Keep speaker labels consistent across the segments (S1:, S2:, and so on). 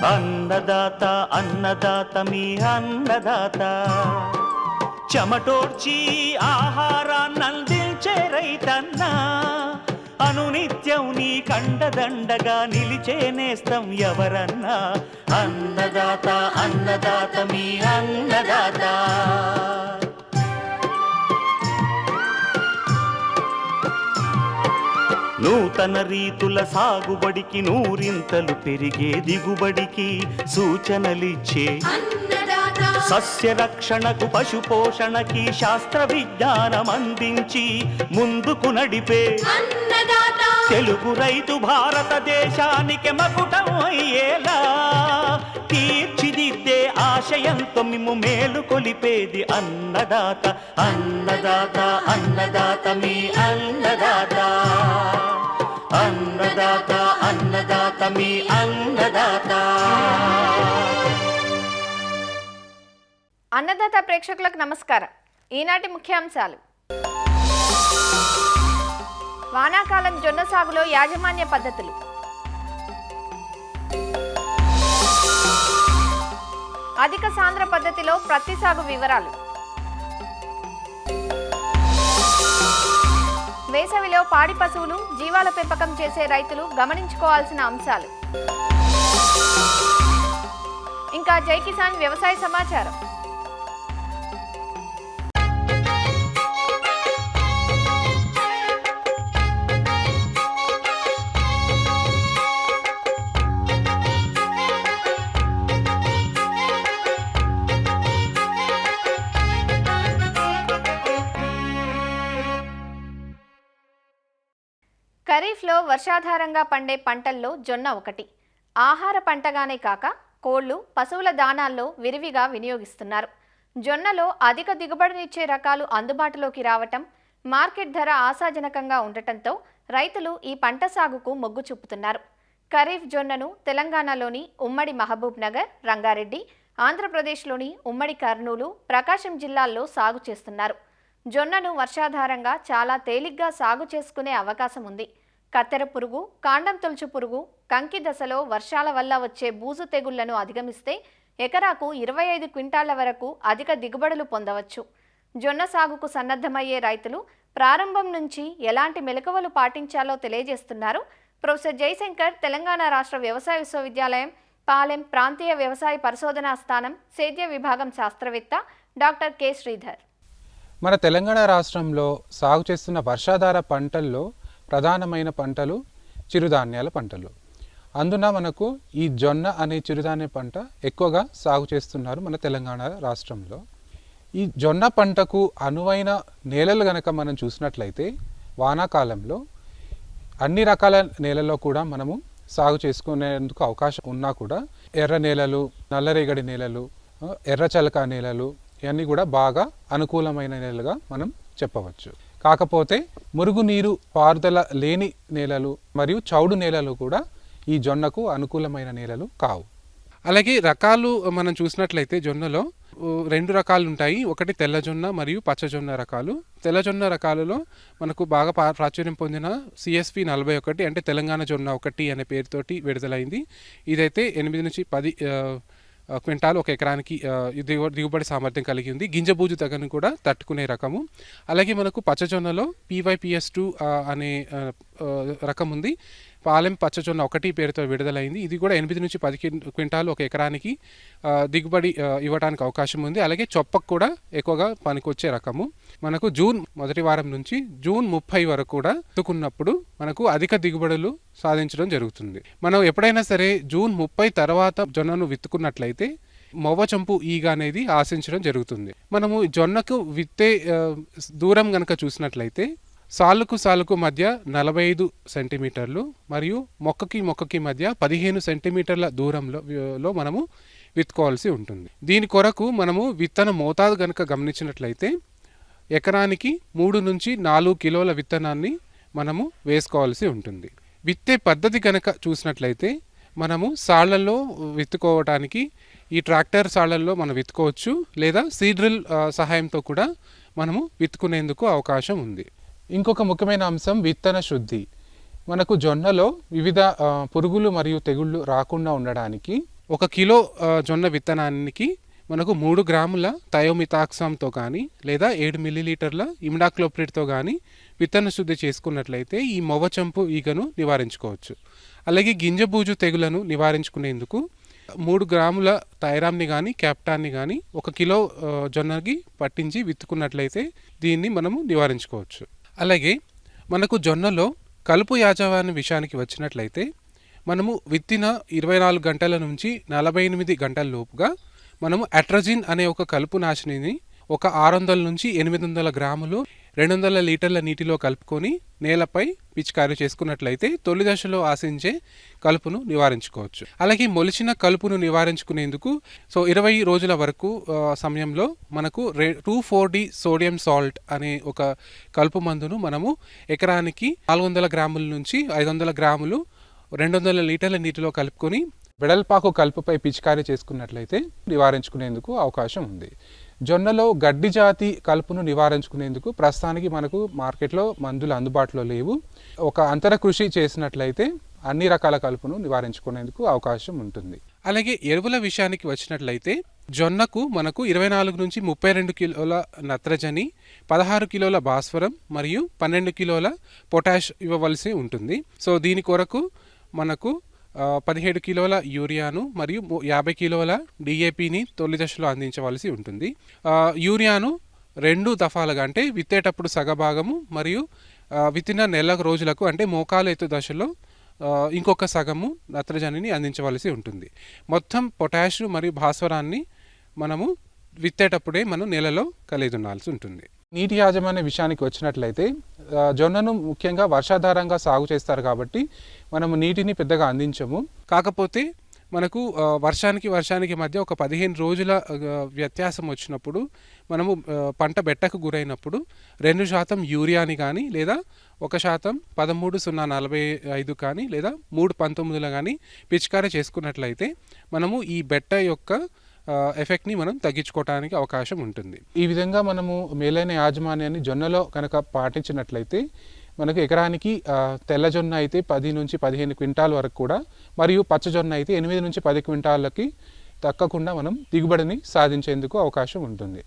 S1: అన్నదాత అన్నదాత మీ అన్నదాత చెమటోడ్చి ఆహారాన్నందించే రైతన్నా అనునిత్యం నీ కండదండగా నిలిచే నేస్తం ఎవరన్నా అన్నదాత అన్నదాత మీ అన్నదాత నూతన రీతుల సాగుబడికి నూరింతలు పెరిగే దిగుబడికి సూచనలిచ్చే సస్య రక్షణకు పశు పోషణకి శాస్త్ర విజ్ఞానం అందించి ముందుకు నడిపే తెలుగు రైతు భారతదేశానికి మకుటం అయ్యేలా తీర్చిదిద్దే ఆశయంతో మిమ్ము మేలు కొలిపేది అన్నదాత అన్నదాత అన్నదాత మీ అన్నదాత అన్నదాత అన్నదాత మీ అన్నదాత.
S2: అన్నదాత ప్రేక్షకులకు నమస్కారం. ఈనాటి ముఖ్యాంశాలు: వానాకాలం జొన్న సాగులో యాజమాన్య పద్ధతులు, అధిక సాంద్ర పద్ధతిలో ప్రత్తి సాగు వివరాలు, వేసవిలో పాడి పశువులు జీవాల పెంపకం చేసే రైతులు గమనించుకోవాల్సిన అంశాలు, ఇంకా జై కిసాన్ వ్యవసాయ సమాచారం. ఖరీఫ్లో వర్షాధారంగా పండే పంటల్లో జొన్న ఒకటి. ఆహార పంటగానే కాక కోళ్లు, పశువుల దానాల్లో విరివిగా వినియోగిస్తున్నారు. జొన్నలో అధిక దిగుబడినిచ్చే రకాలు అందుబాటులోకి రావటం, మార్కెట్ ధర ఆశాజనకంగా ఉండటంతో రైతులు ఈ పంట సాగుకు మొగ్గు చూపుతున్నారు. ఖరీఫ్ జొన్నను తెలంగాణలోని ఉమ్మడి మహబూబ్ నగర్, రంగారెడ్డి, ఆంధ్రప్రదేశ్లోని ఉమ్మడి కర్నూలు, ప్రకాశం జిల్లాల్లో సాగు చేస్తున్నారు. జొన్నను వర్షాధారంగా చాలా తేలిగ్గా సాగు చేసుకునే అవకాశం ఉంది. కత్తెర పురుగు, కాండం తొలుచు పురుగు, కంకి దశలో వర్షాల వల్ల వచ్చే బూజు తెగుళ్లను అధిగమిస్తే ఎకరాకు 25 క్వింటాళ్ల వరకు అధిక దిగుబడులు పొందవచ్చు. జొన్న సాగుకు సన్నద్ధమయ్యే రైతులు ప్రారంభం నుంచి ఎలాంటి మెలకువలు పాటించాలో తెలియజేస్తున్నారు ప్రొఫెసర్ జయశంకర్, తెలంగాణ రాష్ట్ర వ్యవసాయ విశ్వవిద్యాలయం పాలెం ప్రాంతీయ వ్యవసాయ పరిశోధనా స్థానం సేద్య విభాగం శాస్త్రవేత్త డాక్టర్ కె శ్రీధర్.
S3: మన తెలంగాణ రాష్ట్రంలో సాగు చేస్తున్న వర్షాధార పంటల్లో ప్రధానమైన పంటలు చిరుధాన్యాల పంటలు. అందున మనకు ఈ జొన్న అనే చిరుధాన్య పంట ఎక్కువగా సాగు చేస్తున్నారు మన తెలంగాణ రాష్ట్రంలో. ఈ జొన్న పంటకు అనువైన నేలలు గనక మనం చూసినట్లయితే వానాకాలంలో అన్ని రకాల నేలల్లో కూడా మనము సాగు చేసుకునేందుకు అవకాశం ఉన్నా కూడా ఎర్ర నేలలు, నల్లరేగడి నేలలు, ఎర్రచలక నేలలు ఇవన్నీ కూడా బాగా అనుకూలమైన నేలలుగా మనం చెప్పవచ్చు. కాకపోతే మురుగునీరు పారుదల లేని నేలలు మరియు చౌడు నేలలు కూడా ఈ జొన్నకు అనుకూలమైన నేలలు కావు. అలాగే రకాలు మనం చూసినట్లయితే జొన్నలో 2 రకాలు ఉంటాయి. ఒకటి తెల్లజొన్న మరియు పచ్చజొన్న రకాలు. తెల్లజొన్న రకాలలో మనకు బాగా ప్రాచుర్యం పొందిన CSP 41 అంటే తెలంగాణ జొన్న 1 అనే పేరుతోటి విడుదలైంది. ఇదైతే 8 నుంచి 10 క్వింటాలు ఒక ఎకరానికి దిగుబడి సామర్థ్యం కలిగి ఉంది. గింజబూజు తెగను కూడా తట్టుకునే రకము. అలాగే మనకు పచ్చజొన్నలో PYPS2 అనే రకం ఉంది. పాలెం పచ్చజొన్న 1 పేరుతో విడుదలైంది. ఇది కూడా 8 నుంచి 10 క్వింటాలు ఒక ఎకరానికి దిగుబడి ఇవ్వడానికి అవకాశం ఉంది. అలాగే చొప్పకు కూడా ఎక్కువగా పనికొచ్చే రకము. మనకు జూన్ మొదటి వారం నుంచి జూన్ 30 వరకు కూడా ఎత్తుకున్నప్పుడు మనకు అధిక దిగుబడులు సాధించడం జరుగుతుంది. మనం ఎప్పుడైనా సరే జూన్ 30 తర్వాత జొన్నను విత్తుకున్నట్లయితే మొవ్వచంపు ఈగ అనేది ఆశించడం జరుగుతుంది. మనము జొన్నకు విత్తే దూరం గనక చూసినట్లయితే సాలుకు మధ్య 45 సెంటీమీటర్లు మరియు మొక్కకి మధ్య 15 సెంటీమీటర్ల దూరంలో మనము విత్తుకోవాల్సి ఉంటుంది. దీని కొరకు మనము విత్తన మోతాదు గనక గమనించినట్లయితే ఎకరానికి 3 నుంచి 4 కిలోల విత్తనాన్ని మనము వేసుకోవాల్సి ఉంటుంది. విత్తే పద్ధతి గనక చూసినట్లయితే మనము సాళ్లలో విత్తుకోవడానికి ఈ ట్రాక్టర్ సాళ్లలో మనం విత్తుకోవచ్చు, లేదా సీడ్రిల్ సహాయంతో కూడా మనము విత్తుకునేందుకు అవకాశం ఉంది. ఇంకొక ముఖ్యమైన అంశం విత్తన శుద్ధి. మనకు జొన్నలో వివిధ పురుగులు మరియు తెగుళ్ళు రాకుండా ఉండడానికి 1 కిలో జొన్న విత్తనానికి మనకు 3 గ్రాముల థయోమితాక్సామ్తో కానీ లేదా 7 మిల్లీలీటర్ల ఇమిడాక్లోప్రిడ్తో కానీ విత్తన శుద్ధి చేసుకున్నట్లయితే ఈ మొవ్వచంపు ఈగను నివారించుకోవచ్చు. అలాగే గింజబూజు తెగులను నివారించుకునేందుకు 3 గ్రాముల థైరామ్ని కానీ క్యాప్టాన్ని కానీ 1 కిలో జొన్నకి పట్టించి విత్తుకున్నట్లయితే దీన్ని మనము నివారించుకోవచ్చు. అలాగే మనకు జొన్నలో కలుపు యాజమాన్య విషయానికి వచ్చినట్లయితే మనము విత్తిన 24 గంటల నుంచి 48 గంటల లోపుగా మనము అట్రజిన్ అనే ఒక కలుపు నాశినిని ఒక 600 నుంచి 800 గ్రాములు 200 లీటర్ల నీటిలో కలుపుకొని నేలపై పిచికారీ చేసుకున్నట్లయితే తొలి దశలో ఆశించే కలుపును నివారించుకోవచ్చు. అలాగే మొలిచిన కలుపును నివారించుకునేందుకు 20 రోజుల వరకు సమయంలో మనకు 2,4-D సోడియం సాల్ట్ అనే ఒక కలుపు మందును మనము ఎకరానికి 400 గ్రాముల నుంచి 500 గ్రాములు 200 లీటర్ల నీటిలో కలుపుకొని వెడల్పాకు కలుపుపై పిచికారీ చేసుకున్నట్లయితే నివారించుకునేందుకు అవకాశం ఉంది. జొన్నలో గడ్డి జాతి కలుపును నివారించుకునేందుకు ప్రస్తుతానికి మనకు మార్కెట్లో మందులు అందుబాటులో లేవు. ఒక అంతర కృషి చేసినట్లయితే అన్ని రకాల కలుపును నివారించుకునేందుకు అవకాశం ఉంటుంది. అలాగే ఎరువుల విషయానికి వచ్చినట్లయితే జొన్నకు మనకు 24 నుంచి 32 కిలోల నత్రజని, 16 కిలోల భాస్వరం మరియు 12 కిలోల పొటాష్ ఇవ్వవలసి ఉంటుంది. సో దీని కొరకు మనకు 17 కిలోల యూరియాను మరియు 50 కిలోల డిఏపిని తొలి దశలో అందించవలసి ఉంటుంది. యూరియాను 2 దఫాలుగా అంటే విత్తేటప్పుడు సగభాగము మరియు విత్తిన నెల రోజులకు అంటే మోకాలు ఎత్తు దశలో ఇంకొక సగము నత్రజనిని అందించవలసి ఉంటుంది. మొత్తం పొటాష్ మరియు భాస్వరాన్ని మనము విత్తేటప్పుడే మనం నేలలో కలిగి ఉండాల్సి ఉంటుంది. నీటి యాజమాన్య విషయానికి వచ్చినట్లయితే జొన్నను ముఖ్యంగా వర్షాధారంగా సాగు చేస్తారు కాబట్టి మనము నీటిని పెద్దగా అందించము. కాకపోతే మనకు వర్షానికి మధ్య ఒక 15 రోజుల వ్యత్యాసం వచ్చినప్పుడు మనము పంట బెట్టకు గురైనప్పుడు 2% యూరియాని కానీ లేదా 1% 13,045 కానీ లేదా 3,19 కానీ పిచికారీ చేసుకున్నట్లయితే మనము ఈ బెట్ట యొక్క ఎఫెక్ట్ని మనం తగ్గించుకోవడానికి అవకాశం ఉంటుంది. ఈ విధంగా మనము మేలైన యాజమాన్యాన్ని జొన్నలో కనుక పాటించినట్లయితే మనకు ఎకరానికి తెల్లజొన్న అయితే 10 నుంచి 15 క్వింటాల్ వరకు కూడా మరియు పచ్చజొన్న అయితే 8 నుంచి 10 క్వింటాలకి తగ్గకుండా మనం దిగుబడిని సాధించేందుకు అవకాశం ఉంటుంది.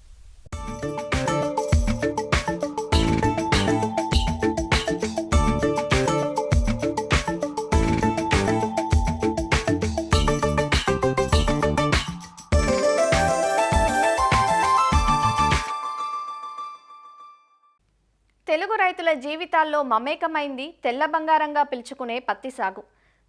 S2: తెలుగు రైతుల జీవితాల్లో మమేకమైంది తెల్ల బంగారంగా పిలుచుకునే పత్తి సాగు.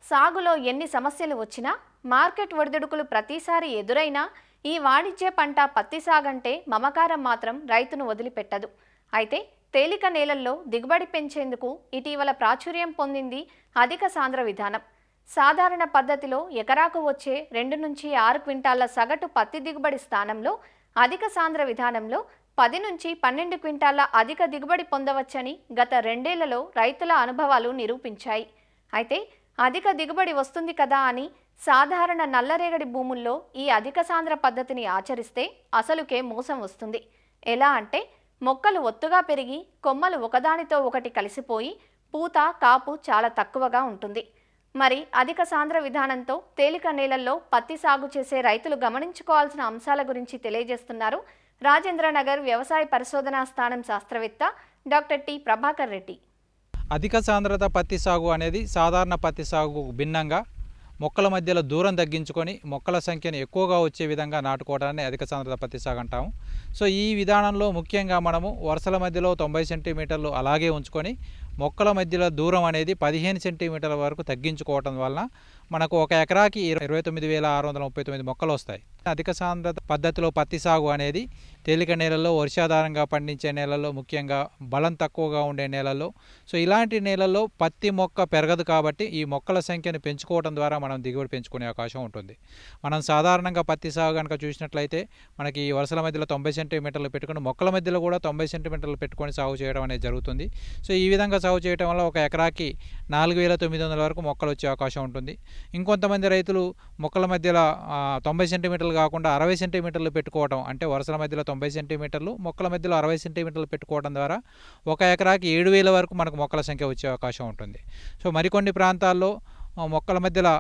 S2: సాగులో ఎన్ని సమస్యలు వచ్చినా, మార్కెట్ ఒడిదుడుకులు ప్రతిసారి ఎదురైనా ఈ వాణిజ్య పంట పత్తి సాగంటే మమకారం మాత్రం రైతును వదిలిపెట్టదు. అయితే తేలిక నేలల్లో దిగుబడి పెంచేందుకు ఇటీవల ప్రాచుర్యం పొందింది అధిక సాంద్ర విధానం. సాధారణ పద్ధతిలో ఎకరాకు వచ్చే 2 నుంచి 6 క్వింటాళ్ల సగటు పత్తి దిగుబడి స్థానంలో అధిక సాంద్ర విధానంలో 10 నుంచి 12 క్వింటాళ్ల అధిక దిగుబడి పొందవచ్చని గత 2 ఏళ్లలో రైతుల అనుభవాలు నిరూపించాయి. అయితే అధిక దిగుబడి వస్తుంది కదా అని సాధారణ నల్లరేగడి భూముల్లో ఈ అధిక సాంద్ర పద్ధతిని ఆచరిస్తే అసలుకే మోసం వస్తుంది. ఎలా అంటే మొక్కలు ఒత్తుగా పెరిగి కొమ్మలు ఒకదానితో ఒకటి కలిసిపోయి పూత కాపు చాలా తక్కువగా ఉంటుంది. మరి అధిక సాంద్ర విధానంతో తేలిక నేలల్లో పత్తి సాగు చేసే రైతులు గమనించుకోవాల్సిన అంశాల గురించి తెలియజేస్తున్నారు రాజేంద్రనగర్ వ్యవసాయ పరిశోధనా స్థానం శాస్త్రవేత్త డాక్టర్ టి ప్రభాకర్ రెడ్డి.
S4: అధిక సాంద్రత పత్తి సాగు అనేది సాధారణ పత్తి సాగుకు భిన్నంగా మొక్కల మధ్యలో దూరం తగ్గించుకొని మొక్కల సంఖ్యను ఎక్కువగా వచ్చే విధంగా నాటుకోవడాన్ని అధిక సాంద్రత పత్తి సాగు అంటాము. సో ఈ విధానంలో ముఖ్యంగా మనము వరుసల మధ్యలో 90 సెంటీమీటర్లు అలాగే ఉంచుకొని మొక్కల మధ్యలో దూరం అనేది 15 సెంటీమీటర్ల వరకు తగ్గించుకోవటం వలన మనకు ఒక ఎకరాకి 29,639 మొక్కలు వస్తాయి. అధిక సాంద్రత పద్ధతిలో పత్తి సాగు అనేది తేలిక నేలల్లో వర్షాధారంగా పండించే నేలల్లో ముఖ్యంగా బలం తక్కువగా ఉండే నేలల్లో సో ఇలాంటి నేలల్లో పత్తి మొక్క పెరగదు కాబట్టి ఈ మొక్కల సంఖ్యను పెంచుకోవడం ద్వారా మనం దిగుబడి పెంచుకునే అవకాశం ఉంటుంది. మనం సాధారణంగా పత్తి సాగు కనుక చూసినట్లయితే మనకి ఈ వరుసల మధ్యలో 90 సెంటీమీటర్లు పెట్టుకుని మొక్కల మధ్యలో కూడా 90 సెంటీమీటర్లు పెట్టుకొని సాగు చేయడం అనేది జరుగుతుంది. సో ఈ విధంగా సాగు చేయడం వల్ల ఒక ఎకరాకి 4,900 వరకు మొక్కలు వచ్చే అవకాశం ఉంటుంది. ఇంకొంతమంది రైతులు మొక్కల మధ్యలో 90 సెంటీమీటర్లు కాకుండా 60 సెంటీమీటర్లు పెట్టుకోవడం, అంటే వరుసల మధ్యలో 90 సెంటీమీటర్లు మొక్కల మధ్యలో 60 సెంటీమీటర్లు పెట్టుకోవడం ద్వారా ఒక ఎకరాకి 7,000 వరకు మనకు మొక్కల సంఖ్య వచ్చే అవకాశం ఉంటుంది. సో మరికొన్ని ప్రాంతాల్లో మొక్కల మధ్యలో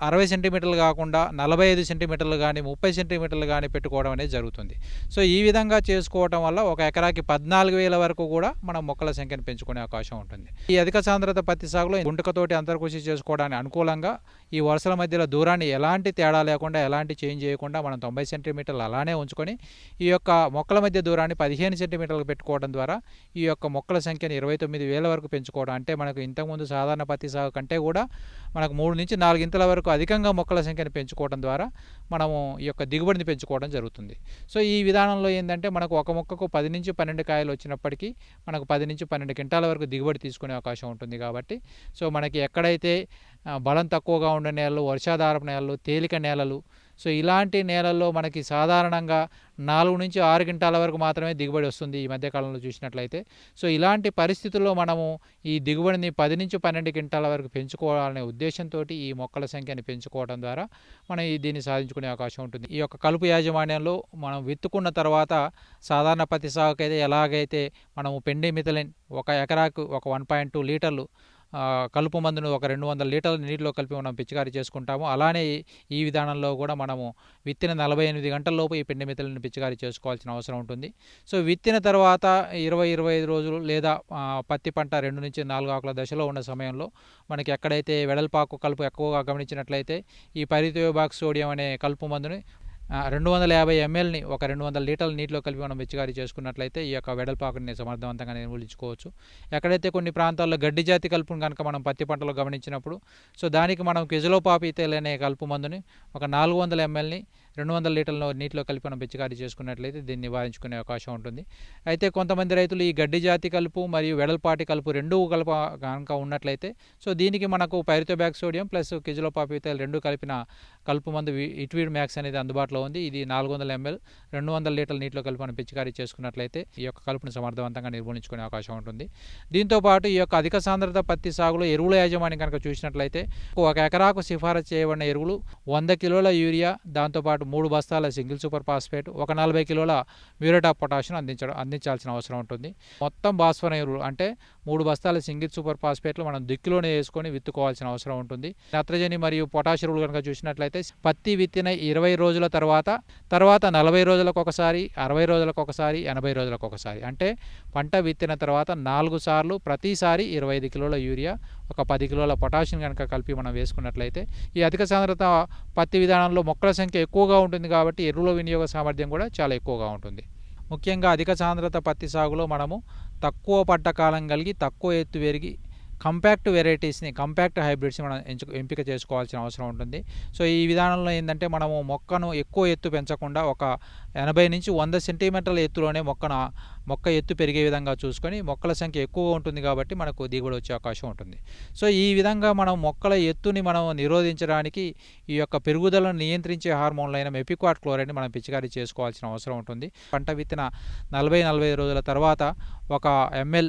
S4: 60 సెంటీమీటర్లు కాకుండా 45 సెంటీమీటర్లు కానీ 30 సెంటీమీటర్లు కానీ పెట్టుకోవడం అనేది జరుగుతుంది. సో ఈ విధంగా చేసుకోవడం వల్ల ఒక ఎకరాకి 14,000 వరకు కూడా మనం మొక్కల సంఖ్యను పెంచుకునే అవకాశం ఉంటుంది. ఈ అధిక సాంద్రత పత్తి సాగులో గుంటకతోటి అంతర్కృషి చేసుకోవడానికి అనుకూలంగా ఈ వరుసల మధ్యలో దూరాన్ని ఎలాంటి తేడా లేకుండా ఎలాంటి చేంజ్ చేయకుండా మనం 90 సెంటీమీటర్లు అలానే ఉంచుకొని ఈ యొక్క మొక్కల మధ్య దూరాన్ని 15 సెంటీమీటర్లకు పెట్టుకోవడం ద్వారా ఈ యొక్క మొక్కల సంఖ్యను 29,000 వరకు పెంచుకోవడం, అంటే మనకు ఇంతకుముందు సాధారణ పత్తి సాగు కంటే కూడా మనకు 3 నుంచి 4 ఇంతల వరకు అధికంగా మొక్కల సంఖ్యను పెంచుకోవడం ద్వారా మనము ఈ యొక్క దిగుబడిని పెంచుకోవడం జరుగుతుంది. సో ఈ విధానంలో ఏంటంటే మనకు ఒక మొక్కకు 10 నుంచి 12 కాయలు వచ్చినప్పటికీ మనకు 10 నుంచి 12 క్వింటాల వరకు దిగుబడి తీసుకునే అవకాశం ఉంటుంది. కాబట్టి సో మనకి ఎక్కడైతే బలం తక్కువగా ఉండే నేలలు, వర్షాధారపు నేలలు, తేలిక నేలలు, సో ఇలాంటి నేలల్లో మనకి సాధారణంగా 4 నుంచి 6 క్వింటాల వరకు మాత్రమే దిగుబడి వస్తుంది ఈ మధ్యకాలంలో చూసినట్లయితే. సో ఇలాంటి పరిస్థితుల్లో మనము ఈ దిగుబడిని 10 నుంచి 12 క్వింటాల వరకు పెంచుకోవాలనే ఉద్దేశంతో ఈ మొక్కల సంఖ్యని పెంచుకోవడం ద్వారా మనం దీన్ని సాధించుకునే అవకాశం ఉంటుంది. ఈ యొక్క కలుపు యాజమాన్యంలో మనం విత్తుకున్న తర్వాత సాధారణ పత్తి సాగుకైతే ఎలాగైతే మనము పెండిమిథలిన్ ఒక ఎకరాకు ఒక 1.2 లీటర్లు కలుపు మందును ఒక 200 లీటర్ల నీటిలో కలిపి మనం పిచికారీ చేసుకుంటాము. అలానే ఈ విధానంలో కూడా మనము విత్తిన 48 గంటల లోపు ఈ పెండిమిథలిన్ పిచికారీ చేసుకోవాల్సిన అవసరం ఉంటుంది. సో విత్తిన తర్వాత 20-25 రోజులు లేదా పత్తి పంట 2 నుంచి 4 ఆకుల దశలో ఉన్న సమయంలో మనకి ఎక్కడైతే వెడల్పాకు కలుపు ఎక్కువగా గమనించినట్లయితే ఈ పైరిథియోబాక్స్ సోడియం అనే కలుపు మందుని 250 mlని ఒక 200 లీటర్ల నీటిలో కలిపి మనం పిచికారీ చేసుకున్నట్లయితే ఈ యొక్క వెడల్పాకుని సమర్థవంతంగా నిర్మూలించుకోవచ్చు. ఎక్కడైతే కొన్ని ప్రాంతాల్లో గడ్డి జాతి కలుపును కనుక మనం పత్తి పంటలో గమనించినప్పుడు సో దానికి మనం కిజలోపాపితేల్ అనే కలుపు మందుని ఒక 400 mlని 200 లీటర్ల నీటిలో కలిపి మనం పిచికారీ చేసుకున్నట్లయితే దీన్ని నివారించుకునే అవకాశం ఉంటుంది. అయితే కొంతమంది రైతులు ఈ గడ్డి జాతి కలుపు మరియు వెడల్పాటి కలుపు రెండూ కలుపు కనుక ఉన్నట్లయితే సో దీనికి మనకు పైరిథియోబాక్స్ సోడియం ప్లస్ కిజలోపాపితేల్ రెండు కలిపిన కలుపు మందు ఇట్వీడ్ మ్యాక్స్ అనేది అందుబాటులో ఉంది. ఇది 400 ml 200 లీటర్ల నీటిలో కలిపి మనం పిచికారీ చేసుకున్నట్లయితే ఈ యొక్క కలుపును సమర్థవంతంగా నిర్మూలించుకునే అవకాశం ఉంటుంది. దీంతోపాటు ఈ యొక్క అధిక సాంద్రత పత్తి సాగులో ఎరువుల యాజమాన్యం కనుక చూసినట్లయితే ఒక ఎకరాకు సిఫారసు చేయబడిన ఎరువులు 100 కిలోల యూరియా, దాంతోపాటు 3 బస్తాల సింగిల్ సూపర్ ఫాస్ఫేట్, ఒక 40 కిలోల మ్యూరేట్ ఆఫ్ పొటాషియం అందించాల్సిన అవసరం ఉంటుంది. మొత్తం భాస్వరం ఎరువులు అంటే 3 బస్తాల సింగిల్ సూపర్ ఫాస్ఫేట్లు మనం దిక్కులోనే వేసుకొని విత్తుకోవాల్సిన అవసరం ఉంటుంది. నత్రజని మరియు పొటాష్ ఎరువులు కనుక చూసినట్లయితే పత్తి విత్తిన 20 రోజుల తర్వాత 40 రోజులకు ఒకసారి, 60 రోజులకు ఒకసారి, 80 రోజులకు ఒకసారి, అంటే పంట విత్తిన తర్వాత 4 సార్లు ప్రతిసారి 25 కిలోల యూరియా, ఒక 10 కిలోల పొటాషియం కనుక కలిపి మనం వేసుకున్నట్లయితే ఈ అధిక సాంద్రత పత్తి విధానంలో మొక్కల సంఖ్య ఎక్కువగా ఉంటుంది కాబట్టి ఎరువుల వినియోగ సామర్థ్యం కూడా చాలా ఎక్కువగా ఉంటుంది. ముఖ్యంగా అధిక సాంద్రత పత్తి సాగులో మనము తక్కువ పడ్డ కాలం కలిగి తక్కువ ఎత్తు పెరిగి కంపాక్ట్ వెరైటీస్ని, కంపాక్ట్ హైబ్రిడ్స్ని మనం ఎంపిక చేసుకోవాల్సిన అవసరం ఉంటుంది. సో ఈ విధానంలో ఏంటంటే మనము మొక్కను ఎక్కువ ఎత్తు పెంచకుండా ఒక 80 నుంచి 100 సెంటీమీటర్ల ఎత్తులోనే మొక్క ఎత్తు పెరిగే విధంగా చూసుకొని మొక్కల సంఖ్య ఎక్కువగా ఉంటుంది కాబట్టి మనకు దిగుబడి వచ్చే అవకాశం ఉంటుంది. సో ఈ విధంగా మనం మొక్కల ఎత్తుని మనం నిరోధించడానికి ఈ యొక్క పెరుగుదలను నియంత్రించే హార్మోన్లైన మెపిక్వాట్ క్లోరైడ్ని మనం పిచికారీ చేసుకోవాల్సిన అవసరం ఉంటుంది. పంట విత్తిన 40-45 రోజుల తర్వాత 1 ml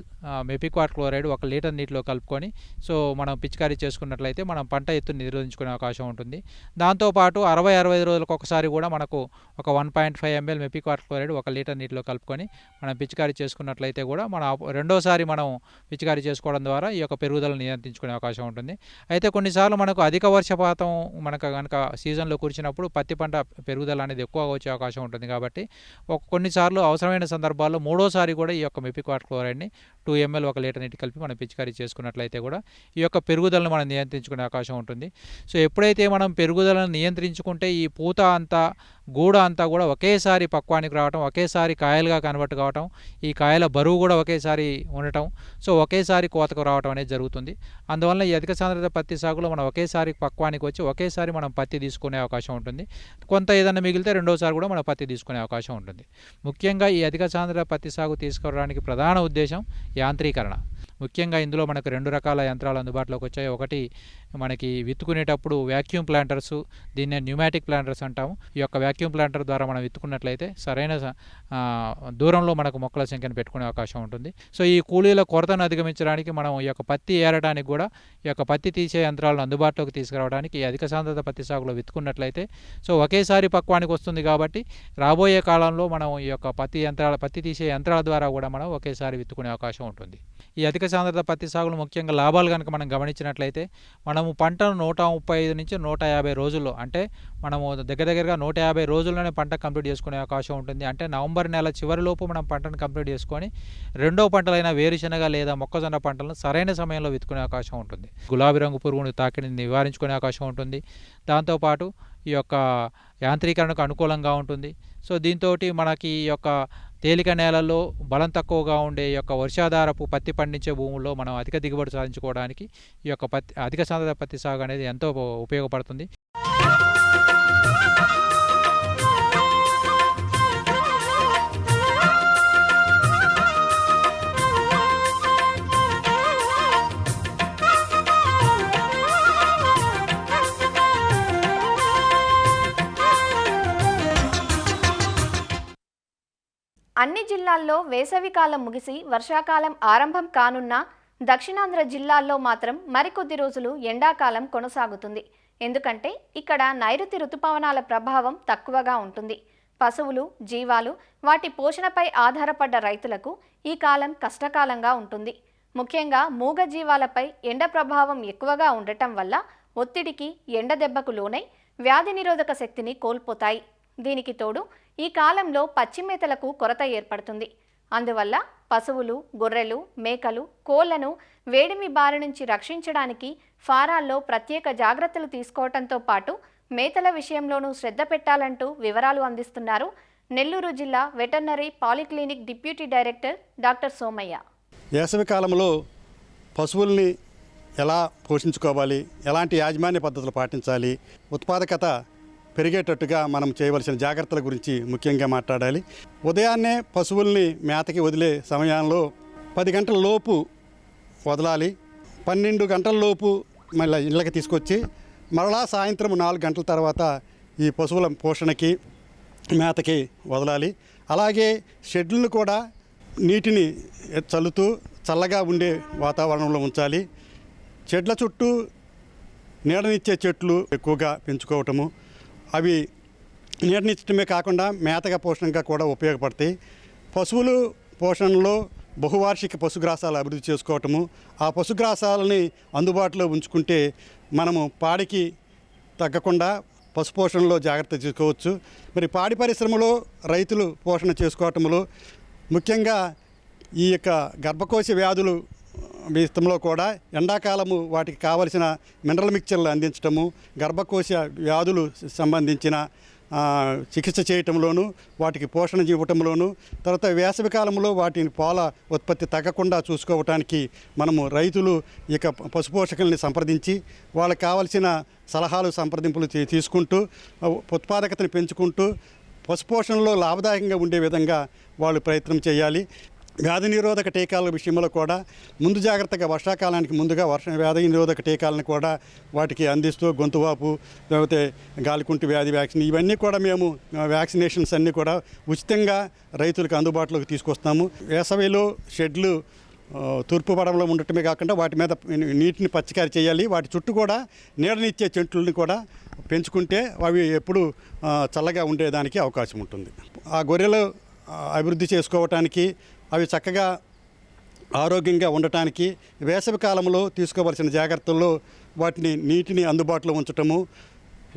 S4: మెపిక్వాట్ క్లోరైడ్ 1 లీటర్ నీటిలో కలుపుకొని సో మనం పిచికారీ చేసుకున్నట్లయితే మనం పంట ఎత్తుని నిరోధించుకునే అవకాశం ఉంటుంది. దాంతోపాటు 60-65 రోజులకు ఒకసారి కూడా మనకు ఒక 1.5 ml మెపిక్వాట్ క్లోరైడ్ 1 లీటర్ నీటిలో కలుపుకొని మనం పిచికారీ చేసుకున్నట్లయితే కూడా మన రెండోసారి మనం పిచికారీ చేసుకోవడం ద్వారా ఈ యొక్క పెరుగుదలను నియంత్రించుకునే అవకాశం ఉంటుంది. అయితే కొన్నిసార్లు మనకు అధిక వర్షపాతం కనుక సీజన్లో కురిచినప్పుడు పత్తి పంట పెరుగుదల అనేది ఎక్కువగా వచ్చే అవకాశం ఉంటుంది. కాబట్టి కొన్నిసార్లు అవసరమైన సందర్భాల్లో మూడోసారి కూడా ఈ యొక్క మెపిక్వాట్ క్లోరైడ్ని 2 ml 1 లీటర్ నీటి కలిపి మనం పిచికారీ చేసుకున్నట్లయితే కూడా ఈ యొక్క పెరుగుదలను మనం నియంత్రించుకునే అవకాశం ఉంటుంది. సో ఎప్పుడైతే మనం పెరుగుదలను నియంత్రించుకుంటే ఈ పూత అంతా గూడ అంతా కూడా ఒకేసారి పక్వానికి రావటం, ఒకేసారి కాయలుగా కన్వర్ట్ కావటం, ఈ కాయల బరువు కూడా ఒకేసారి ఉండటం, సో ఒకేసారి కోతకు రావటం అనేది జరుగుతుంది. అందువల్ల ఈ అధిక సాంద్రత పత్తి సాగులో మనం ఒకేసారి పక్వానికి వచ్చి ఒకేసారి మనం పత్తి తీసుకునే అవకాశం ఉంటుంది. కొంత ఏదైనా మిగిలితే రెండోసారి కూడా మనం పత్తి తీసుకునే అవకాశం ఉంటుంది. ముఖ్యంగా ఈ అధిక సాంద్రత పత్తి సాగు తీసుకోవడానికి ప్రధాన ఉద్దేశం యాంత్రీకరణ. ముఖ్యంగా ఇందులో మనకు 2 రకాల యంత్రాలు అందుబాటులోకి వచ్చాయి. ఒకటి మనకి విత్తుకునేటప్పుడు వ్యాక్యూమ్ ప్లాంటర్స్, దీన్నే న్యూమాటిక్ ప్లాంటర్స్ అంటాము. ఈ యొక్క వ్యాక్యూమ్ ప్లాంటర్ ద్వారా మనం విత్తుకున్నట్లయితే సరైన దూరంలో మనకు మొక్కల సంఖ్యను పెట్టుకునే అవకాశం ఉంటుంది. సో ఈ కూలీల కొరతను అధిగమించడానికి మనం ఈ యొక్క పత్తి ఏరడానికి కూడా ఈ యొక్క పత్తి తీసే యంత్రాలను అందుబాటులోకి తీసుకురావడానికి ఈ అధిక సాంద్రత పత్తి సాగులో విత్తుకున్నట్లయితే సో ఒకేసారి పక్వానికి వస్తుంది. కాబట్టి రాబోయే కాలంలో మనం ఈ యొక్క పత్తి తీసే యంత్రాల ద్వారా కూడా మనం ఒకేసారి విత్తుకునే అవకాశం ఉంటుంది. ఈ అధిక సాంద్రత పత్తి సాగులో ముఖ్యంగా లాభాలు కనుక మనం గమనించినట్లయితే మనం మనము పంటను 135 నుంచి 150 రోజుల్లో, అంటే మనము దగ్గరగా 150 రోజుల్లోనే పంట కంప్లీట్ చేసుకునే అవకాశం ఉంటుంది. అంటే నవంబర్ నెల చివరిలోపు మనం పంటను కంప్లీట్ చేసుకొని రెండో పంటలైన వేరుశనగ లేదా మొక్కజొన్న పంటలను సరైన సమయంలో విత్తుకునే అవకాశం ఉంటుంది. గులాబీ రంగు పురుగును తాకిడిని నివారించుకునే అవకాశం ఉంటుంది. దాంతోపాటు ఈ యొక్క యాంత్రీకరణకు అనుకూలంగా ఉంటుంది. సో దీంతో మనకి ఈ యొక్క తేలిక నేలల్లో బలం తక్కువగా ఉండే ఈ యొక్క వర్షాధారపు పత్తి పండించే భూముల్లో మనం అధిక దిగుబడి సాధించుకోవడానికి ఈ యొక్క అధిక సాంద్రత పత్తి సాగు అనేది ఎంతో ఉపయోగపడుతుంది.
S2: అన్ని జిల్లాల్లో వేసవికాలం ముగిసి వర్షాకాలం ఆరంభం కానున్న దక్షిణాంధ్ర జిల్లాల్లో మాత్రం మరికొద్ది రోజులు ఎండాకాలం కొనసాగుతుంది. ఎందుకంటే ఇక్కడ నైరుతి రుతుపవనాల ప్రభావం తక్కువగా ఉంటుంది. పశువులు, జీవాలు, వాటి పోషణపై ఆధారపడ్డ రైతులకు ఈ కాలం కష్టకాలంగా ఉంటుంది. ముఖ్యంగా మూగ జీవాలపై ఎండ ప్రభావం ఎక్కువగా ఉండటం వల్ల ఒత్తిడికి, ఎండ దెబ్బకు లోనై వ్యాధి నిరోధక శక్తిని కోల్పోతాయి. దీనికి తోడు ఈ కాలంలో పచ్చి మేతలకు కొరత ఏర్పడుతుంది. అందువల్ల పశువులు, గొర్రెలు, మేకలు, కోళ్లను వేడిమి బారి నుంచి రక్షించడానికి ఫారాల్లో ప్రత్యేక జాగ్రత్తలు తీసుకోవడంతో పాటు మేతల విషయంలోనూ శ్రద్ధ పెట్టాలంటూ వివరాలు అందిస్తున్నారు నెల్లూరు జిల్లా veterinary polyclinic deputy director doctor Somaiah.
S5: వేసవి కాలంలో పశువుల్ని ఎలా పోషించుకోవాలి, ఎలాంటి యాజమాన్య పద్ధతులు పాటించాలి, ఉత్పాదకత పెరిగేటట్టుగా మనం చేయవలసిన జాగ్రత్తల గురించి ముఖ్యంగా మాట్లాడాలి. ఉదయాన్నే పశువుల్ని మేతకి వదిలే సమయంలో 10 గంటల లోపు వదలాలి. 12 గంటల లోపు మళ్ళీ ఇళ్ళకి తీసుకొచ్చి మరలా సాయంత్రం 4 గంటల తర్వాత ఈ పశువుల పోషణకి, మేతకి వదలాలి. అలాగే షెడ్లను కూడా నీటిని చల్లుతూ చల్లగా ఉండే వాతావరణంలో ఉంచాలి. చెట్ల చుట్టూ నీడనిచ్చే చెట్లు ఎక్కువగా పెంచుకోవటము, అవి నీడనిచ్చటమే కాకుండా మేతగా పోషణగా కూడా ఉపయోగపడతాయి. పశువులు పోషణలో బహువార్షిక పశుగ్రాసాలు అభివృద్ధి చేసుకోవటము, ఆ పశుగ్రాసాలని అందుబాటులో ఉంచుకుంటే మనము పాడికి తగ్గకుండా పశుపోషణలో జాగ్రత్త తీసుకోవచ్చు. మరి పాడి పరిశ్రమలో రైతులు పోషణ చేసుకోవటంలో ముఖ్యంగా ఈ యొక్క గర్భకోశ వ్యాధులు విషయంలో కూడా ఎండాకాలము వాటికి కావలసిన మినరల్ మిక్చర్లు అందించటము, గర్భకోశ వ్యాధులు సంబంధించిన చికిత్స చేయటంలోనూ, వాటికి పోషణ ఇవ్వటంలోనూ, తర్వాత వేసవి కాలంలో వాటిని పాల ఉత్పత్తి తగ్గకుండా చూసుకోవటానికి మనము రైతులు ఇక పశుపోషకుల్ని సంప్రదించి వాళ్ళకి కావలసిన సలహాలు, సంప్రదింపులు తీసుకుంటూ ఉత్పాదకతను పెంచుకుంటూ పశుపోషణలో లాభదాయకంగా ఉండే విధంగా వాళ్ళు ప్రయత్నం చేయాలి. వ్యాధి నిరోధక టీకాల విషయంలో కూడా ముందు జాగ్రత్తగా వర్షాకాలానికి ముందుగా వ్యాధి నిరోధక టీకాలను కూడా వాటికి అందిస్తూ గొంతువాపు, లేకపోతే గాలికుంటి వ్యాధి వ్యాక్సిన్, ఇవన్నీ కూడా మేము వ్యాక్సినేషన్స్ అన్నీ కూడా ఉచితంగా రైతులకు అందుబాటులోకి తీసుకొస్తాము. వేసవిలో షెడ్లు తూర్పు పడవలో ఉండటమే కాకుండా వాటి మీద నీటిని పచ్చికారి చేయాలి. వాటి చుట్టూ కూడా నీడనిచ్చే చెట్లని కూడా పెంచుకుంటే అవి ఎప్పుడు చల్లగా ఉండేదానికి అవకాశం ఉంటుంది. ఆ గొర్రెలు అభివృద్ధి చేసుకోవటానికి, అవి చక్కగా ఆరోగ్యంగా ఉండటానికి వేసవి కాలంలో తీసుకోవలసిన జాగ్రత్తల్లో వాటిని నీటిని అందుబాటులో ఉంచటము,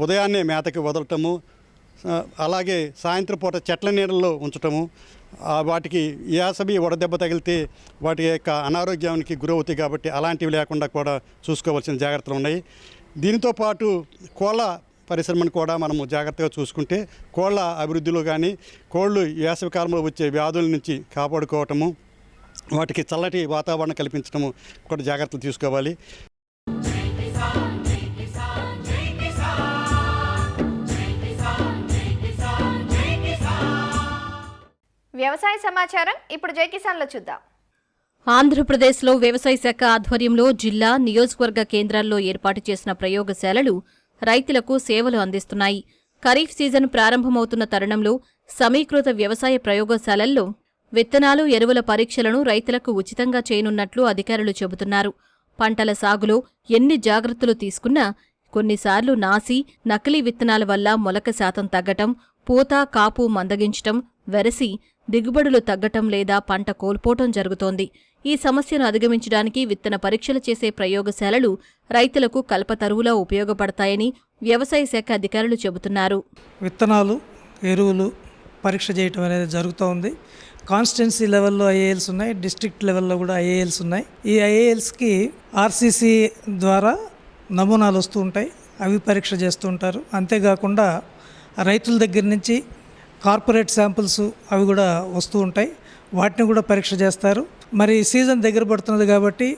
S5: ఉదయాన్నే మేతకి వదలటము, అలాగే సాయంత్రం పూట చెట్ల నీడల్లో ఉంచటము. వాటికి యాసవి వడదెబ్బ తగిలితే వాటి యొక్క అనారోగ్యానికి గురవుతాయి కాబట్టి అలాంటివి లేకుండా కూడా చూసుకోవాల్సిన జాగ్రత్తలు ఉన్నాయి. దీనితో పాటు కోళ్ళ పరిశ్రమను కూడా మనము జాగ్రత్తగా చూసుకుంటే కోళ్ళ అభివృద్ధిలో కానీ, కోళ్ళు వేసవి కాలంలో వచ్చే వ్యాధుల నుంచి కాపాడుకోవటము, వాటికి చల్లటి వాతావరణం కల్పించడము కూడా జాగ్రత్తలు తీసుకోవాలి.
S2: వ్యవసాయ సమాచారం ఇప్పుడు జై కిసాన్లో చూద్దాం.
S6: ఆంధ్రప్రదేశ్లో వ్యవసాయ శాఖ ఆధ్వర్యంలో జిల్లా, నియోజకవర్గ కేంద్రాల్లో ఏర్పాటు చేసిన ప్రయోగశాలలు రైతులకు సేవలు అందిస్తున్నాయి. ఖరీఫ్ సీజన్ ప్రారంభమవుతున్న తరుణంలో సమీకృత వ్యవసాయ ప్రయోగశాలల్లో విత్తనాలు, ఎరువుల పరీక్షలను రైతులకు ఉచితంగా చేయనున్నట్లు అధికారులు చెబుతున్నారు. పంటల సాగులో ఎన్ని జాగ్రత్తలు తీసుకున్నా కొన్నిసార్లు నాసి, నకిలీ విత్తనాల వల్ల మొలక శాతం తగ్గటం, పూత, కాపు మందగించటం, వెరసి దిగుబడులు తగ్గటం లేదా పంట కోల్పోవటం జరుగుతోంది. ఈ సమస్యను అధిగమించడానికి విత్తన పరీక్షలు చేసే ప్రయోగశాలలు రైతులకు కల్పతరువులా ఉపయోగపడతాయని వ్యవసాయ శాఖ అధికారులు చెబుతున్నారు.
S7: విత్తనాలు, ఎరువులు పరీక్ష చేయటం అనేది జరుగుతోంది. కాన్స్టిట్యున్సీ లెవెల్లో ఐఏఎల్స్ ఉన్నాయి, డిస్ట్రిక్ట్ లెవెల్లో కూడా ఐఏఎల్స్ ఉన్నాయి. ఈ ఐఏఎల్స్కి ఆర్సీసీ ద్వారా నమూనాలు వస్తూ ఉంటాయి, అవి పరీక్ష చేస్తూ ఉంటారు. అంతేకాకుండా రైతుల దగ్గర నుంచి కార్పొరేట్ శాంపుల్స్ అవి కూడా వస్తూ ఉంటాయి, వాటిని కూడా పరీక్ష చేస్తారు. మరి సీజన్ దగ్గర పడుతున్నది కాబట్టి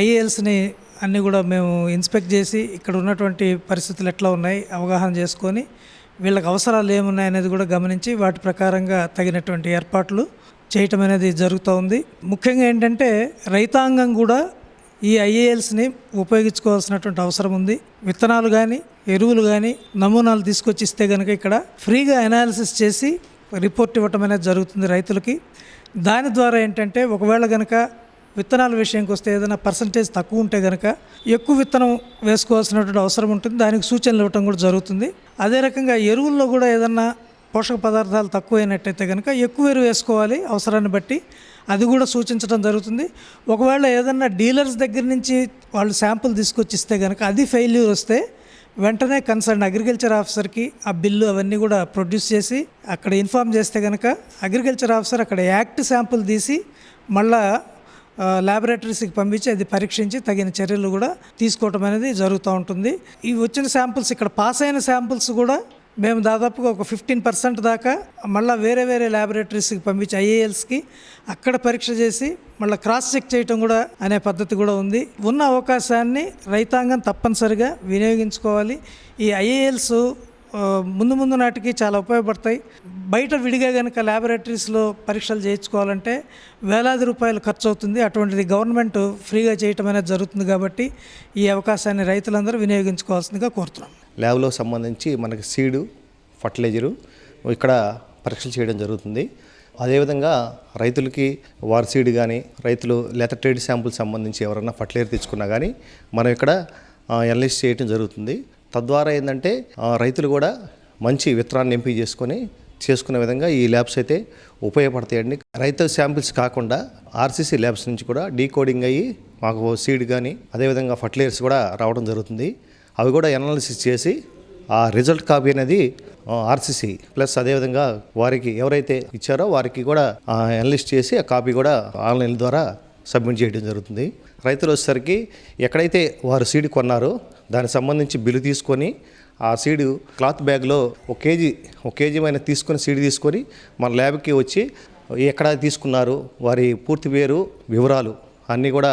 S7: ఐఏఎల్స్ని అన్నీ కూడా మేము ఇన్స్పెక్ట్ చేసి ఇక్కడ ఉన్నటువంటి పరిస్థితులు ఎట్లా ఉన్నాయి అవగాహన చేసుకొని వీళ్ళకి అవసరాలు ఏమున్నాయి అనేది కూడా గమనించి వాటి ప్రకారంగా తగినటువంటి ఏర్పాట్లు చేయటం అనేది జరుగుతూ ఉంది. ముఖ్యంగా ఏంటంటే రైతాంగం కూడా ఈ ఐఏఎల్స్ని ఉపయోగించుకోవాల్సినటువంటి అవసరం ఉంది. విత్తనాలు కానీ ఎరువులు కానీ నమూనాలు తీసుకొచ్చి ఇస్తే కనుక ఇక్కడ ఫ్రీగా అనాలిసిస్ చేసి రిపోర్ట్ ఇవ్వటం అనేది జరుగుతుంది రైతులకి. దాని ద్వారా ఏంటంటే ఒకవేళ కనుక విత్తనాల విషయానికి వస్తే ఏదైనా పర్సంటేజ్ తక్కువ ఉంటే కనుక ఎక్కువ విత్తనం వేసుకోవాల్సినటువంటి అవసరం ఉంటుంది, దానికి సూచనలు ఇవ్వటం కూడా జరుగుతుంది. అదే రకంగా ఎరువుల్లో కూడా ఏదన్నా పోషక పదార్థాలు తక్కువైనట్టయితే కనుక ఎక్కువ ఎరువు వేసుకోవాలి అవసరాన్ని బట్టి, అది కూడా సూచించడం జరుగుతుంది. ఒకవేళ ఏదన్నా డీలర్స్ దగ్గర నుంచి వాళ్ళు శాంపుల్ తీసుకొచ్చి ఇస్తే కనుక అది ఫెయిల్యూర్ వస్తే వెంటనే కన్సర్న్ అగ్రికల్చర్ ఆఫీసర్కి ఆ బిల్లు అవన్నీ కూడా ప్రొడ్యూస్ చేసి అక్కడ ఇన్ఫామ్ చేస్తే కనుక అగ్రికల్చర్ ఆఫీసర్ అక్కడ యాక్ట్ శాంపుల్ తీసి మళ్ళా ల్యాబొరేటరీస్కి పంపించి అది పరీక్షించి తగిన చర్యలు కూడా తీసుకోవటం అనేది జరుగుతూ ఉంటుంది. ఈ వచ్చిన శాంపుల్స్ ఇక్కడ పాస్ అయిన శాంపుల్స్ కూడా మేము దాదాపుగా ఒక 15% దాకా మళ్ళీ వేరే వేరే ల్యాబొరేటరీస్కి పంపించి ఐఏఎల్స్కి అక్కడ పరీక్ష చేసి మళ్ళీ క్రాస్ చెక్ చేయటం కూడా అనే పద్ధతి కూడా ఉంది. ఉన్న అవకాశాన్ని రైతాంగం తప్పనిసరిగా వినియోగించుకోవాలి. ఈ ఐఏఎల్స్ ముందు నాటికి చాలా ఉపయోగపడతాయి. బయట విడిగా కనుక ల్యాబొరేటరీస్లో పరీక్షలు చేయించుకోవాలంటే వేలాది రూపాయలు ఖర్చు అవుతుంది. అటువంటిది గవర్నమెంట్ ఫ్రీగా చేయటం అనేది జరుగుతుంది కాబట్టి ఈ అవకాశాన్ని రైతులందరూ వినియోగించుకోవాల్సిందిగా కోరుతున్నాం.
S8: ల్యాబ్లో సంబంధించి మనకి సీడు, ఫర్టిలైజరు ఇక్కడ పరీక్షలు చేయడం జరుగుతుంది. అదేవిధంగా రైతులకి వారి సీడ్ కానీ రైతులు లేత ట్రేడ్ శాంపుల్ సంబంధించి ఎవరైనా ఫర్టిలైజర్ తెచ్చుకున్నా కానీ మనం ఇక్కడ ఎనలైజ్ చేయడం జరుగుతుంది. తద్వారా ఏంటంటే రైతులు కూడా మంచి విత్తనాన్ని ఎంపిక చేసుకునే విధంగా ఈ ల్యాబ్స్ అయితే ఉపయోగపడతాయండి. రైతు శాంపిల్స్ కాకుండా ఆర్సీసీ ల్యాబ్స్ నుంచి కూడా డీకోడింగ్ అయ్యి మాకు సీడ్ కానీ అదేవిధంగా ఫర్టిలైజర్స్ కూడా రావడం జరుగుతుంది. అవి కూడా ఎనాలిసిస్ చేసి ఆ రిజల్ట్ కాపీ అనేది ఆర్సీసీ ప్లస్ అదేవిధంగా వారికి ఎవరైతే ఇచ్చారో వారికి కూడా అనలిస్ట్ చేసి ఆ కాపీ కూడా ఆన్లైన్ ద్వారా సబ్మిట్ చేయడం జరుగుతుంది. రైతులు వచ్చేసరికి ఎక్కడైతే వారు సీడ్ కొన్నారో దానికి సంబంధించి బిల్లు తీసుకొని ఆ సీడు క్లాత్ బ్యాగ్లో ఒక కేజీ అయినా తీసుకొని సీడ్ తీసుకొని మన ల్యాబ్కి వచ్చి ఎక్కడ తీసుకున్నారు వారి పూర్తి పేరు వివరాలు అన్నీ కూడా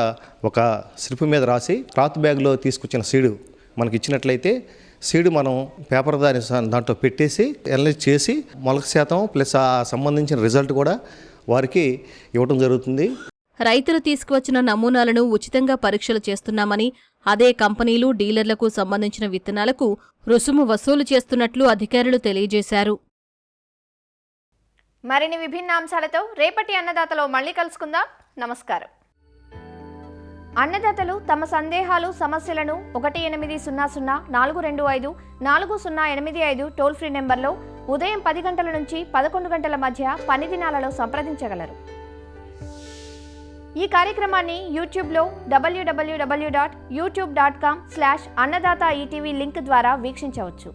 S8: ఒక స్లిప్ మీద రాసి క్లాత్ బ్యాగ్లో తీసుకొచ్చిన సీడు మనకి ఇచ్చినట్లయితే సీడు మనం పేపర్ దాంట్లో పెట్టేసి అనలైజ్ చేసి మొలక శాతం ప్లస్ ఆ సంబంధించిన రిజల్ట్ కూడా వారికి ఇవ్వడం జరుగుతుంది.
S6: రైతులు తీసుకువచ్చిన నమూనాలను ఉచితంగా పరీక్షలు చేస్తున్నామని, అదే కంపెనీలు డీలర్లకు సంబంధించిన విత్తనాలకు రుసుము వసూలు చేస్తున్నట్లు అధికారులు తెలియజేశారు.
S2: మరిన్ని విభిన్న అంశాలతో రేపటి అన్నదాతలో మళ్ళీ కలుసుకుందాం. నమస్కారం. అన్నదాతలు తమ సందేహాలు, సమస్యలను 1800-425-4085 టోల్ ఫ్రీ నెంబర్లో ఉదయం 10 గంటల నుంచి 11 గంటల మధ్య పని దినాలలో సంప్రదించగలరు. ఈ కార్యక్రమాన్ని యూట్యూబ్లో www.youtube.com/annadaata ETV లింక్ ద్వారా వీక్షించవచ్చు.